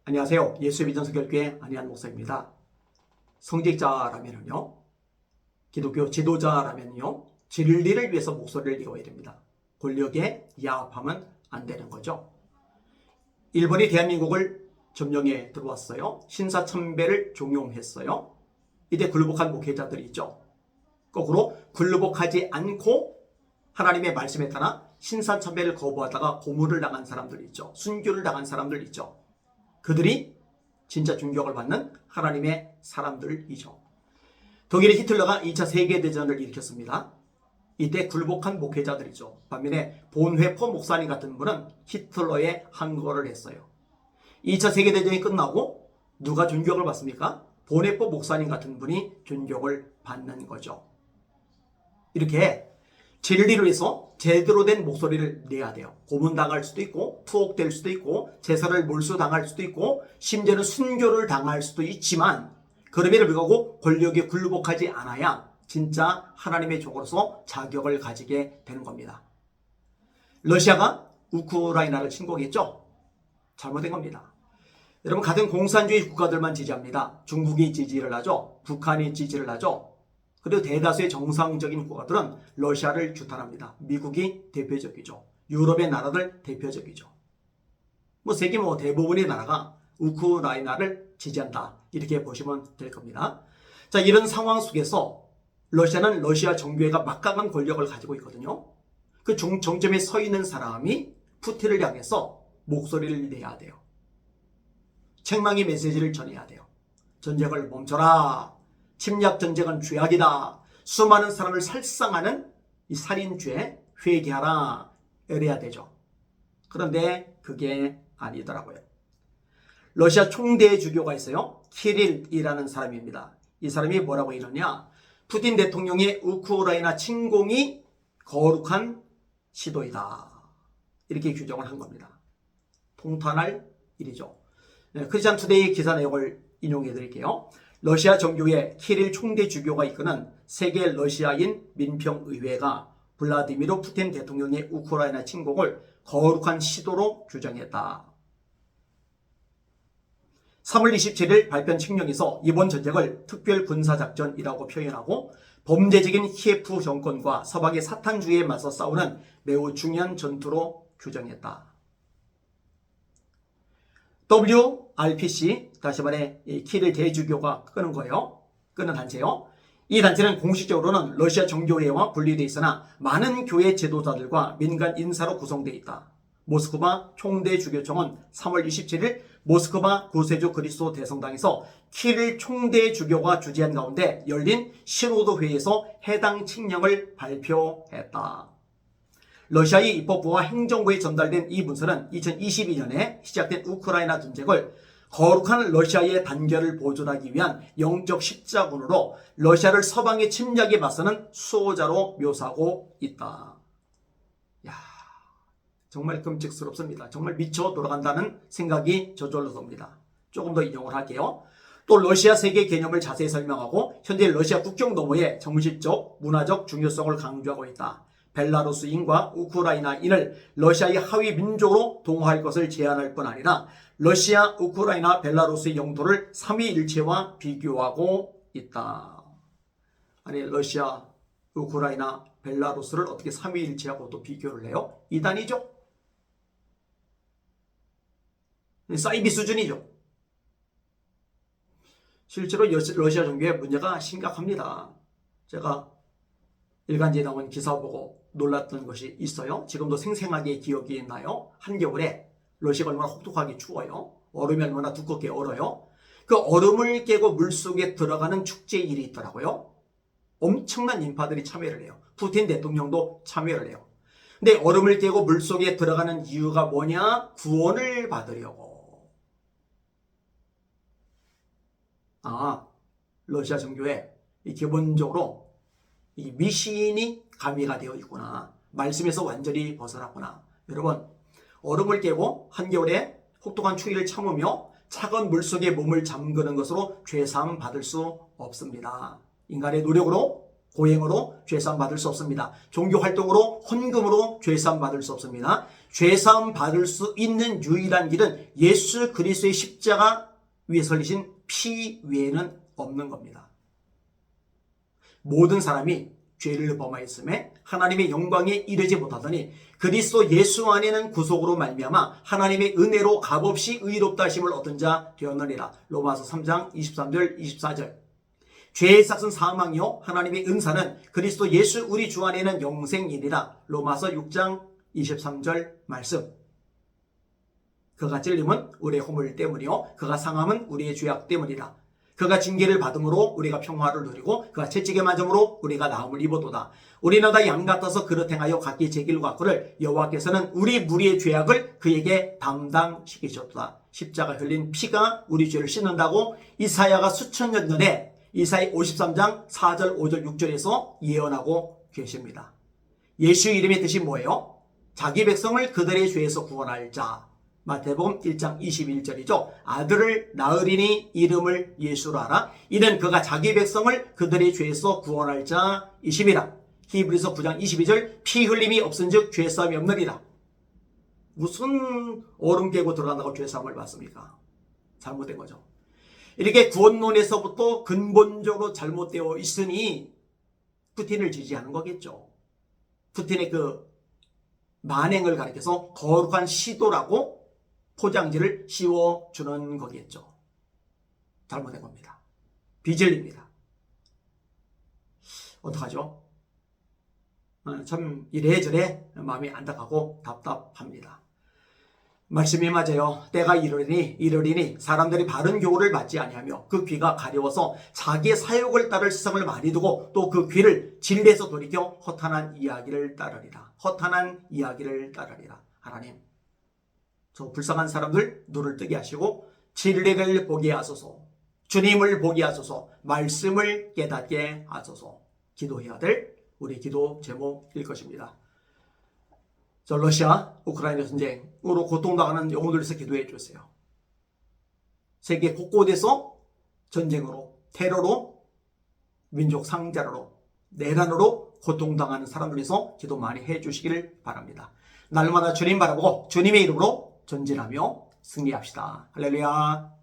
안녕하세요. 예수의 비전 선교회 안희한 목사입니다. 성직자라면요, 기독교 지도자라면요, 진리를 위해서 목소리를 이어야 됩니다. 권력에 야합하면 안 되는 거죠. 일본이 대한민국을 점령해 들어왔어요. 신사참배를 종용했어요. 이때 굴복한 목회자들이 있죠. 거꾸로 굴복하지 않고 하나님의 말씀에 따라 신사참배를 거부하다가 고문을 당한 사람들이 있죠. 순교를 당한 사람들 있죠. 그들이 진짜 존경을 받는 하나님의 사람들이죠. 독일의 히틀러가 2차 세계대전을 일으켰습니다. 이때 굴복한 목회자들이죠. 반면에 본회포 목사님 같은 분은 히틀러에 항거를 했어요. 2차 세계대전이 끝나고 누가 존경을 받습니까? 본회포 목사님 같은 분이 존경을 받는 거죠. 이렇게 진리를 위해서 제대로 된 목소리를 내야 돼요. 고문당할 수도 있고 투옥될 수도 있고 제사를 몰수당할 수도 있고 심지어는 순교를 당할 수도 있지만 그럼에도 불구하고 권력에 굴복하지 않아야 진짜 하나님의 종으로서 자격을 가지게 되는 겁니다. 러시아가 우크라이나를 침공했죠? 잘못된 겁니다. 여러분, 같은 공산주의 국가들만 지지합니다. 중국이 지지를 하죠. 북한이 지지를 하죠. 그리고 대다수의 정상적인 국가들은 러시아를 규탄합니다. 미국이 대표적이죠. 유럽의 나라들 대표적이죠. 세계 대부분의 나라가 우크라이나를 지지한다. 이렇게 보시면 될 겁니다. 자, 이런 상황 속에서 러시아는 러시아 정교회가 막강한 권력을 가지고 있거든요. 그 정점에 서 있는 사람이 푸틴을 향해서 목소리를 내야 돼요. 책망의 메시지를 전해야 돼요. 전쟁을 멈춰라. 침략 전쟁은 죄악이다. 수많은 사람을 살상하는 이 살인죄 회개하라. 이래야 되죠. 그런데 그게 아니더라고요. 러시아 총대 주교가 있어요. 키릴이라는 사람입니다. 이 사람이 뭐라고 이러냐? 푸틴 대통령의 우크라이나 침공이 거룩한 시도이다. 이렇게 규정을 한 겁니다. 통탄할 일이죠. 크리스찬 투데이 기사 내용을 인용해 드릴게요. 러시아 정교회 키릴 총대 주교가 이끄는 세계 러시아인 민평의회가 블라디미르 푸틴 대통령의 우크라이나 침공을 거룩한 시도로 규정했다. 3월 27일 발표한 칙령에서 이번 전쟁을 특별 군사작전이라고 표현하고 범죄적인 키예프 정권과 서방의 사탄주의에 맞서 싸우는 매우 중요한 전투로 규정했다. WRPC, 다시 말해 키릴 대주교가 끄는 거예요. 끄는 단체요. 이 단체는 공식적으로는 러시아 정교회와 분리되어 있으나 많은 교회 지도자들과 민간 인사로 구성되어 있다. 모스크바 총대주교청은 3월 27일 모스크바 구세주 그리스도 대성당에서 키릴 총대주교가 주재한 가운데 열린 신호도회의에서 해당 칙령을 발표했다. 러시아의 입법부와 행정부에 전달된 이 문서는 2022년에 시작된 우크라이나 전쟁을 거룩한 러시아의 단결을 보존하기 위한 영적 십자군으로 러시아를 서방의 침략에 맞서는 수호자로 묘사하고 있다. 야, 정말 끔찍스럽습니다. 정말 미쳐 돌아간다는 생각이 저절로 듭니다. 조금 더 인용을 할게요. 또 러시아 세계 개념을 자세히 설명하고 현재 러시아 국경 너머의 정신적, 문화적 중요성을 강조하고 있다. 벨라루스인과 우크라이나인을 러시아의 하위 민족으로 동화할 것을 제안할 뿐 아니라 러시아, 우크라이나, 벨라루스의 영토를 삼위일체와 비교하고 있다. 아니, 러시아, 우크라이나, 벨라루스를 어떻게 삼위일체하고 또 비교를 해요? 이단이죠? 사이비 수준이죠. 실제로 러시아 정교의 문제가 심각합니다. 제가 일간지에 나온 기사 보고 놀랐던 것이 있어요. 지금도 생생하게 기억이 나요. 한겨울에 러시아가 얼마나 혹독하게 추워요. 얼음이 얼마나 두껍게 얼어요. 그 얼음을 깨고 물속에 들어가는 축제일이 있더라고요. 엄청난 인파들이 참여를 해요. 푸틴 대통령도 참여를 해요. 근데 얼음을 깨고 물속에 들어가는 이유가 뭐냐? 구원을 받으려고. 러시아 정교회 기본적으로 이 미신이 가미가 되어 있구나. 말씀에서 완전히 벗어났구나. 여러분, 얼음을 깨고 한겨울에 혹독한 추위를 참으며 차가운 물속에 몸을 잠그는 것으로 죄사함 받을 수 없습니다. 인간의 노력으로 고행으로 죄사함 받을 수 없습니다. 종교 활동으로 헌금으로 죄사함 받을 수 없습니다. 죄사함 받을 수 있는 유일한 길은 예수 그리스도의 십자가 위에 설리신 피 외에는 없는 겁니다. 모든 사람이 죄를 범하였음에 하나님의 영광에 이르지 못하더니 그리스도 예수 안에는 구속으로 말미암아 하나님의 은혜로 값없이 의롭다 하심을 얻은 자 되었느니라. 로마서 3장 23절 24절. 죄의 삭은 사망이요 하나님의 은사는 그리스도 예수 우리 주 안에는 영생이니라. 로마서 6장 23절 말씀. 그가 찔림은 우리의 허물 때문이요 그가 상함은 우리의 죄악 때문이라. 그가 징계를 받음으로 우리가 평화를 누리고 그가 채찍에 맞음으로 우리가 나음을 입었도다. 우리는 다 양 같아서 그릇 행하여 각기 제 길로 갔거를 여호와께서는 우리 무리의 죄악을 그에게 담당시키셨도다. 십자가 흘린 피가 우리 죄를 씻는다고 이사야가 수천 년 전에 이사야 53장 4절 5절 6절에서 예언하고 계십니다. 예수 이름의 뜻이 뭐예요? 자기 백성을 그들의 죄에서 구원할 자. 마태복음 1장 21절이죠. 아들을 낳으리니 이름을 예수로 하라. 이는 그가 자기 백성을 그들의 죄에서 구원할 자이심이라. 히브리서 9장 22절 피 흘림이 없은즉 죄사함이 없느니라. 무슨 얼음 깨고 들어간다고 죄사함을 받습니까? 잘못된 거죠. 이렇게 구원론에서부터 근본적으로 잘못되어 있으니 푸틴을 지지하는 거겠죠. 푸틴의 그 만행을 가리켜서 거룩한 시도라고 포장지를 씌워주는 거겠죠. 잘못된 겁니다. 비질립니다. 어떡하죠? 참 이래저래 마음이 안타깝고 답답합니다. 말씀이 맞아요. 때가 이르리니 사람들이 바른 교훈을 받지 아니하며 그 귀가 가려워서 자기의 사욕을 따를 시선을 많이 두고 또 그 귀를 진리에서 돌이켜 허탄한 이야기를 따르리라. 허탄한 이야기를 따르리라. 하나님, 저 불쌍한 사람들 눈을 뜨게 하시고 진리를 보게 하소서. 주님을 보게 하소서. 말씀을 깨닫게 하소서. 기도해야 될 우리 기도 제목일 것입니다. 저 러시아 우크라이나 전쟁으로 고통당하는 영혼들 위해서 기도해 주세요. 세계 곳곳에서 전쟁으로, 테러로, 민족 상자로, 내란으로 고통당하는 사람들 위해서 기도 많이 해 주시기를 바랍니다. 날마다 주님 바라보고 주님의 이름으로 전진하며 승리합시다. 할렐루야.